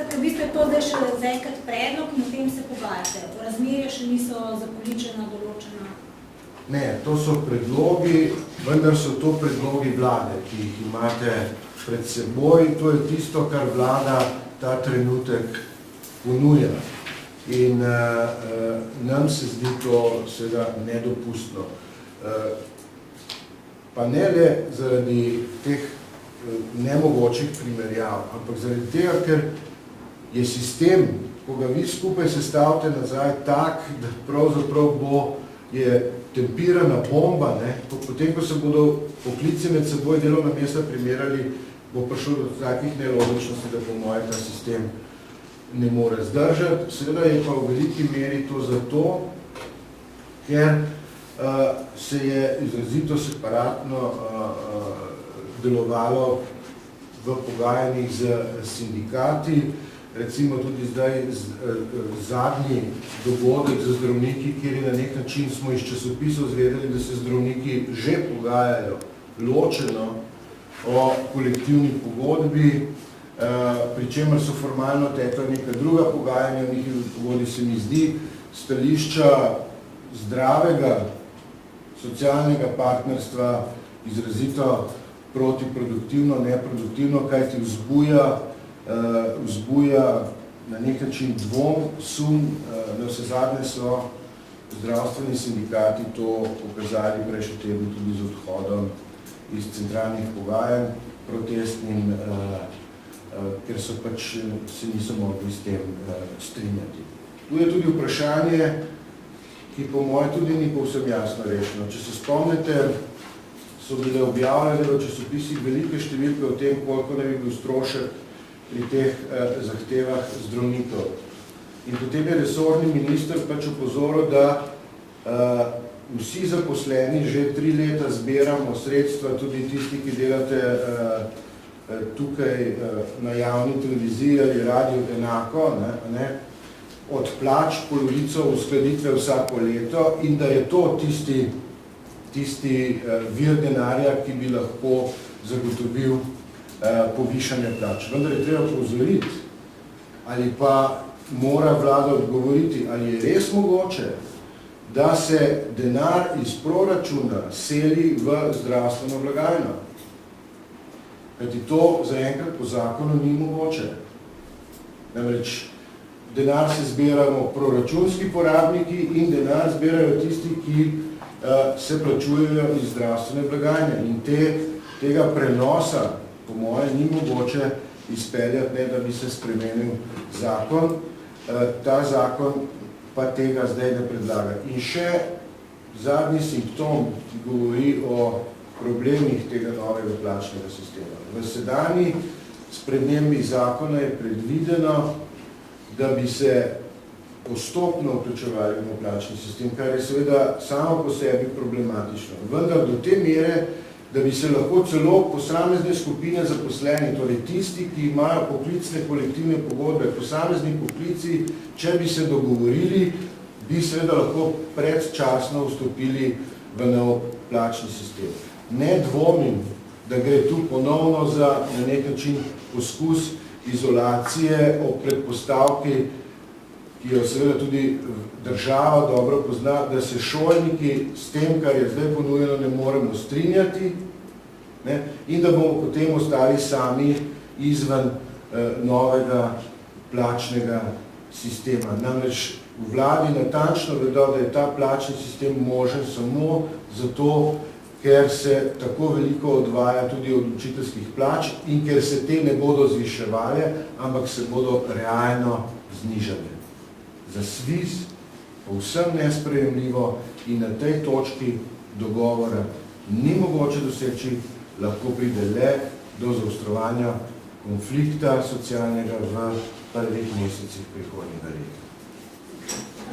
Skratka, v bistvu je to zdaj še zaenkrat predlog in o tem se pogajate. Razmerja še niso zakoličena, določena. Ne, to so predlogi, vendar so to predlogi vlade, ki jih imate pred seboj. To je tisto, kar vlada ta trenutek ponuja. In nam se zdi to seveda nedopustno. Pa ne le zaradi teh nemogočih primerjav, ampak zaradi tega, ker je sistem, ko ga vi skupaj sestavite nazaj, tak, da pravzaprav je tempirana bomba, ne? Potem, ko se bodo poklici med seboj delovna mesta primerjali, bo prišlo do takih nelogičnosti, da po moje ta sistem ne more zdržati. Seveda je pa v veliki meri to zato, ker se je izrazito separatno delovalo v pogajanjih z sindikati, recimo tudi zdaj zadnji dogodek z zdravniki, kjer je na nek način smo iz časopisov zvedeli, da se zdravniki že pogajajo ločeno o kolektivni pogodbi, pri čemer so formalno tekla neka druga pogajanja, v njihovi pogodbi se mi zdi stališča zdravega socialnega partnerstva izrazito protiproduktivno, neproduktivno, kajti vzbuja na nek način dvom, sum, na vse zadnje so zdravstveni sindikati to pokazali prejšnji teden tudi z odhodom iz centralnih pogajanj protestnim, ker so pač se niso mogli s tem strinjati. Tu je tudi vprašanje, ki po moje tudi ni povsem jasno rešeno. Če se spomnite, so bile objavljene v časopisih velike številke o tem, koliko naj bi bil strošek pri teh zahtevah zdravnikov. In potem je resorni minister pač opozoril, da vsi zaposleni že 3 leta zbiramo sredstva, tudi tisti, ki delate tukaj na javni televiziji ali radio enako, od plač polovico uskladitve vsako leto in da je to tisti vir denarja, ki bi lahko zagotovil povišanje plač. Vendar je treba opozoriti, ali pa mora vlada odgovoriti, ali je res mogoče, da se denar iz proračuna seli v zdravstveno blagajno. Kajti to zaenkrat po zakonu ni mogoče. Namreč denar se zbiramo proračunski porabniki in denar zbirajo tisti, ki se plačujejo iz zdravstvene blagajne. In tega prenosa, po moje, ni mogoče izpeljati, ne da bi se spremenil zakon. Ta zakon pa tega zdaj ne predlaga. In še zadnji simptom, ki govori o problemih tega novega plačnega sistema. V sedanji spremembi zakona je predvideno, da bi se postopno vključevali v plačni sistem, kar je seveda samo po sebi problematično. Vendar do te mere, da bi se lahko celo posamezne skupine zaposleni, torej tisti, ki imajo poklicne kolektivne pogodbe, posamezni poklici, če bi se dogovorili, bi seveda lahko predčasno vstopili v nov plačni sistem. Ne dvomim, da gre tu ponovno za na nek način poskus izolacije o predpostavki, ki jo seveda tudi država dobro pozna, da se šolniki s tem, kar je zdaj ponujeno, ne moremo strinjati, in da bomo potem ostali sami izven novega plačnega sistema. Namreč v vladi natančno vedo, da je ta plačni sistem možen samo zato, ker se tako veliko odvaja tudi od učiteljskih plač in ker se te ne bodo zviševale, ampak se bodo realno znižale. Za SVIZ povsem nesprejemljivo in na tej točki dogovora ni mogoče doseči, lahko pride le do zaostrovanja konflikta socialnega v prvih mesecih prihodnjega leta.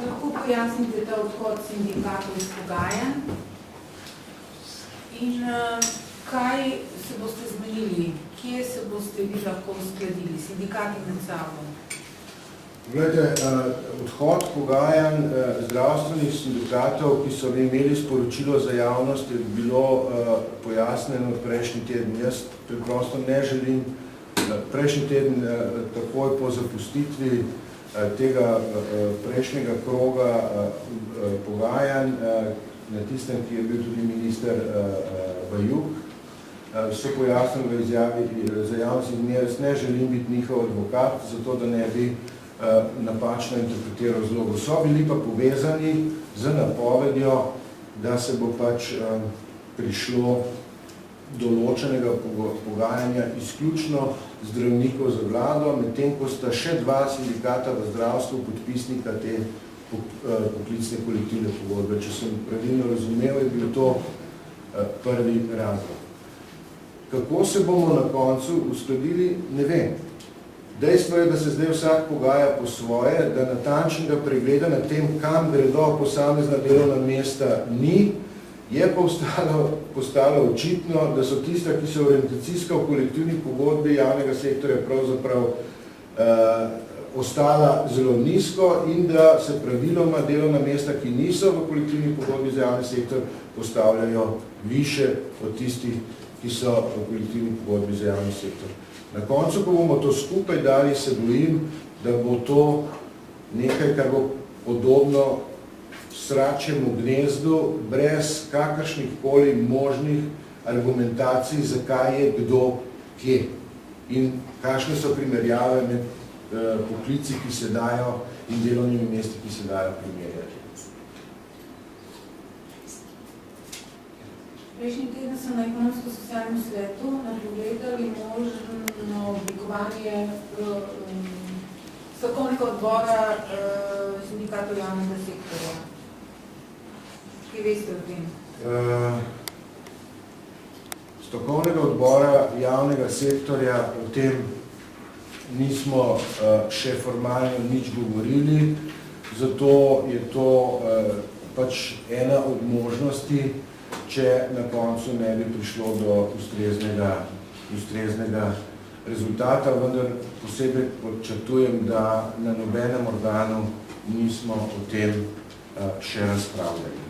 Lahko pojasnite ta odhod sindikatov iz pogajanj in kaj se boste zmenili, kje se boste vi lahko uskladili, sindikati med sabo? Glejte, odhod pogajanj zdravstvenih sindikatov, ki so imeli sporočilo za javnost, je bilo pojasneno prejšnji teden. Jaz preprosto ne želim Prejšnji teden, takoj po zapustitvi tega prejšnjega kroga pogajanj, na tistem, ki je bil tudi minister Bajuk, so pojasnili v izjavi za javnost, in jaz ne želim biti njihov advokat, zato da ne bi napačno interpretiral zlogo. So bili pa povezani z napovedjo, da se bo pač prišlo določenega pogajanja izključno zdravnikov za vlado, medtem ko sta še dva sindikata v zdravstvu podpisnika te poklicne kolektivne pogodbe. Če sem pravilno razumel, je bil to prvi razlog. Kako se bomo na koncu uskladili, ne vem. Dejstvo je, da se zdaj vsak pogaja po svoje, da natančnega pregleda nad tem, kam gredo posamezna delovna mesta ni, je pa postalo očitno, da so tista, ki so orientacijska v kolektivni pogodbi javnega sektorja pravzaprav ostala zelo nizko in da se praviloma delovna mesta, ki niso v kolektivni pogodbi za javni sektor, postavljajo više od tistih, ki so v kolektivni pogodbi za javni sektor. Na koncu, ko bomo to skupaj dali, se bojim, da bo to nekaj, kar bo podobno sračjemu gnezdu, brez kakršnih koli možnih argumentacij, zakaj je kdo kje in kakšne so primerjave med poklici, ki se dajo, in delovnimi mesti, ki se dajo primerjati. Prejšnji teden so na ekonomsko-socialnem svetu napovedali možno oblikovanje strokovnega odbora sindikatov javnega sektorja. Kaj veste o tem? Strokovnega odbora javnega sektorja o tem nismo še formalno nič govorili, zato je to pač ena od možnosti, če na koncu ne bi prišlo do ustreznega rezultata, vendar posebej podčrtujem, da na nobenem organu nismo o tem še razpravljali.